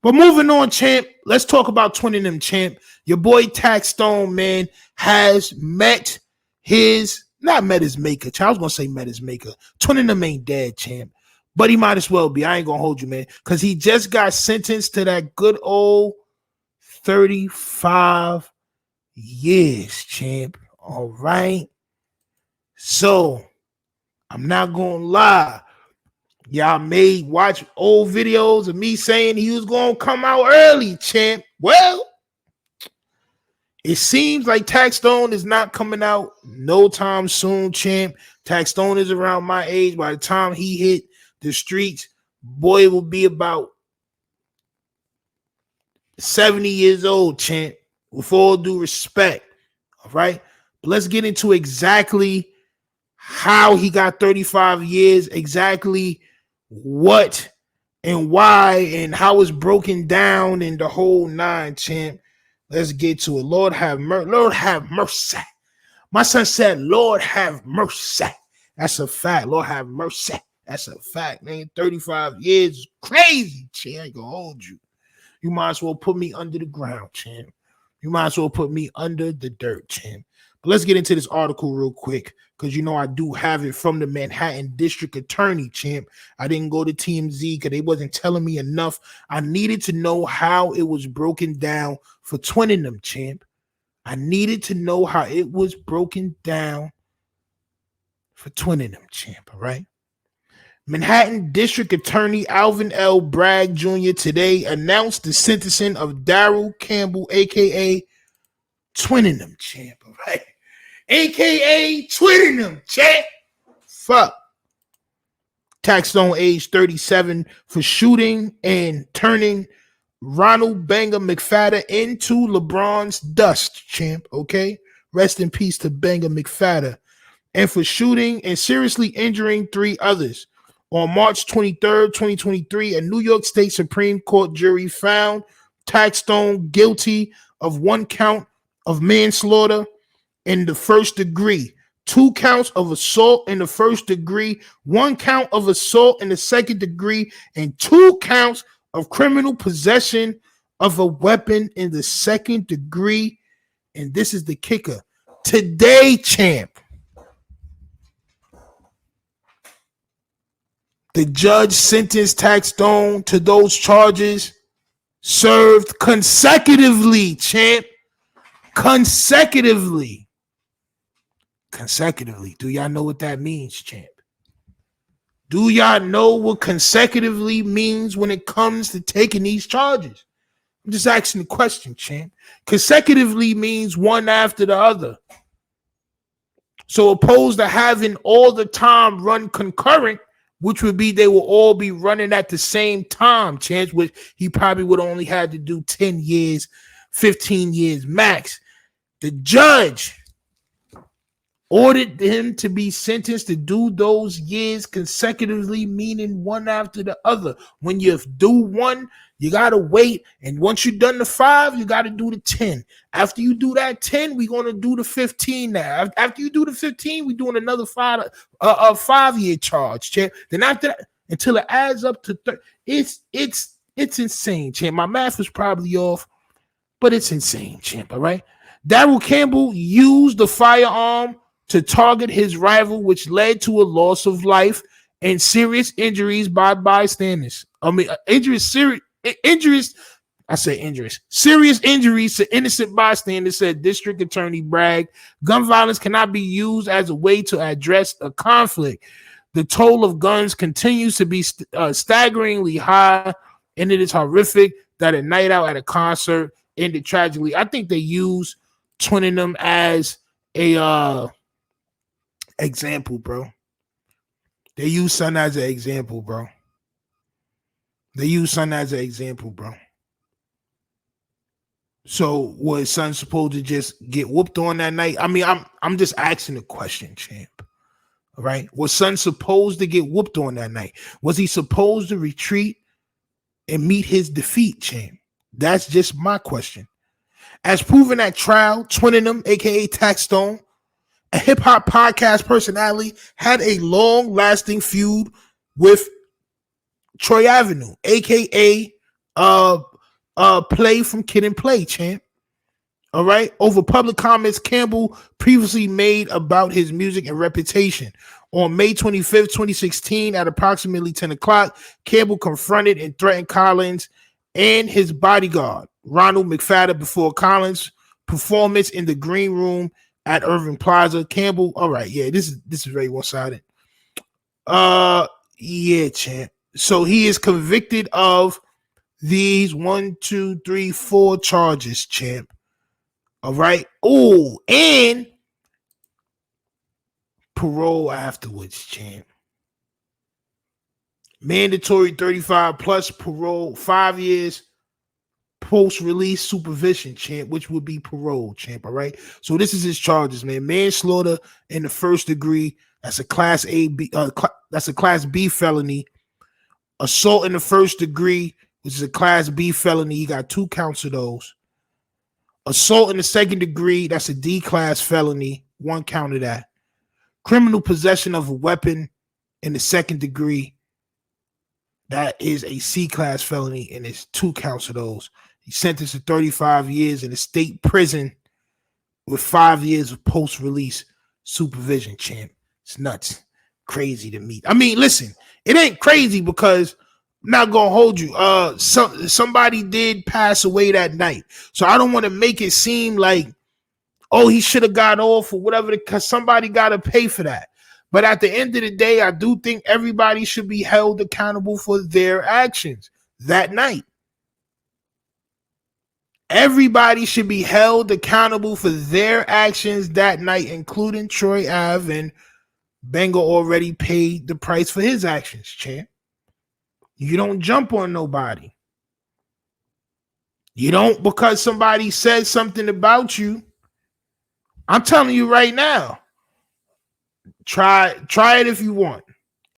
But moving on, champ, let's talk about twinning them, champ. Your boy Taxstone, man, has not met his maker. I was going to say met his maker. Twinning them ain't dead, champ. But he might as well be. I ain't going to hold you, man. Because he just got sentenced to that good old 35 years, champ. All right. So, I'm not going to lie. Y'all may watch old videos of me saying he was going to come out early, champ. Well, it seems like Taxstone is not coming out no time soon, champ. Taxstone is around my age. By the time he hit the streets, boy will be about 70 years old, champ. With all due respect, all right? But let's get into exactly how he got 35 years, exactly what and why and how it's broken down in the whole nine, champ. Let's get to it. Lord have mercy. Lord have mercy. My son said, Lord have mercy. That's a fact. Lord have mercy. That's a fact, man. 35 years is crazy, champ. I ain't gonna hold you. You might as well put me under the ground, champ. You might as well put me under the dirt, champ. But let's get into this article real quick, because you know I do have it from the Manhattan District Attorney, champ. I didn't go to TMZ because they wasn't telling me enough. I needed to know how it was broken down for twinning them, champ. I needed to know how it was broken down for twinning them, champ, all right? Manhattan District Attorney Alvin L. Bragg Jr. today announced the sentencing of Daryl Campbell, a.k.a. twinning them, champ, all right? A.k.a. twinning them, champ. Fuck. Taxstone, age 37, for shooting and turning Ronald Banger McFadden into LeBron's dust, champ, okay? Rest in peace to Banger McFadden. And for shooting and seriously injuring 3 others. On March 23rd, 2023, a New York State Supreme Court jury found Taxstone guilty of 1 count of manslaughter in the first degree, 2 counts of assault in the first degree, 1 count of assault in the second degree, and 2 counts of criminal possession of a weapon in the second degree. And this is the kicker. Today, champ, the judge sentenced Taxstone to those charges served consecutively, champ. Consecutively. Do y'all know what that means, champ? Do y'all know what consecutively means when it comes to taking these charges? I'm just asking the question, champ. Consecutively means one after the other. So opposed to having all the time run concurrent, which would be they will all be running at the same time, chance, which he probably would only had to do 10 years, 15 years max. The judge ordered him to be sentenced to do those years consecutively, meaning one after the other. When you do one, you got to wait. And once you're done the 5, you got to do the 10. After you do that 10, we're going to do the 15 now. After you do the 15, we're doing another 5-year charge, champ. Then after that, until it adds up to 30, it's insane, champ. My math was probably off, but it's insane, champ, all right? Daryl Campbell used the firearm to target his rival, which led to a loss of life and serious injuries by bystanders. Serious injuries to innocent bystanders, said District Attorney Bragg. Gun violence cannot be used as a way to address a conflict. The toll of guns continues to be staggeringly high, and it is horrific that a night out at a concert ended tragically. I think they use twinning them as a example, bro. They use son as an example, bro. So was son supposed to just get whooped on that night? I mean, I'm just asking the question, champ. All right. Was son supposed to get whooped on that night? Was he supposed to retreat and meet his defeat, champ? That's just my question. As proven at trial, twinning them, aka Taxstone, a hip-hop podcast personality, had a long-lasting feud with Troy Avenue, aka play from Kid and Play, champ. All right. Over public comments Campbell previously made about his music and reputation. On May 25th, 2016, at approximately 10 o'clock, Campbell confronted and threatened Collins and his bodyguard, Ronald McFadden, before Collins' performance in the green room at Irving Plaza. Campbell, all right, yeah, this is very one-sided. Yeah, champ. So he is convicted of these 1, 2, 3, 4 charges, champ. All right. Oh, and parole afterwards, champ. Mandatory 35 plus parole, 5 years post-release supervision, champ, which would be parole, champ. All right. So this is his charges, man. Manslaughter in the first degree. That's a class that's a class B felony. Assault in the first degree, which is a class B felony. He got 2 counts of those. Assault in the second degree, that's a D class felony. 1 count of that. Criminal possession of a weapon in the second degree, that is a C class felony, and it's 2 counts of those. He's sentenced to 35 years in a state prison with 5 years of post-release supervision, champ. It's nuts. Crazy to me. I mean, listen, it ain't crazy because I'm not gonna hold you. Somebody did pass away that night, so I don't want to make it seem like, oh, he should have got off or whatever, because somebody got to pay for that. But at the end of the day, I do think everybody should be held accountable for their actions that night. Everybody should be held accountable for their actions that night, including Troy Ave, and Bengal already paid the price for his actions, champ. You don't jump on nobody. You don't because somebody says something about you. I'm telling you right now, try it if you want.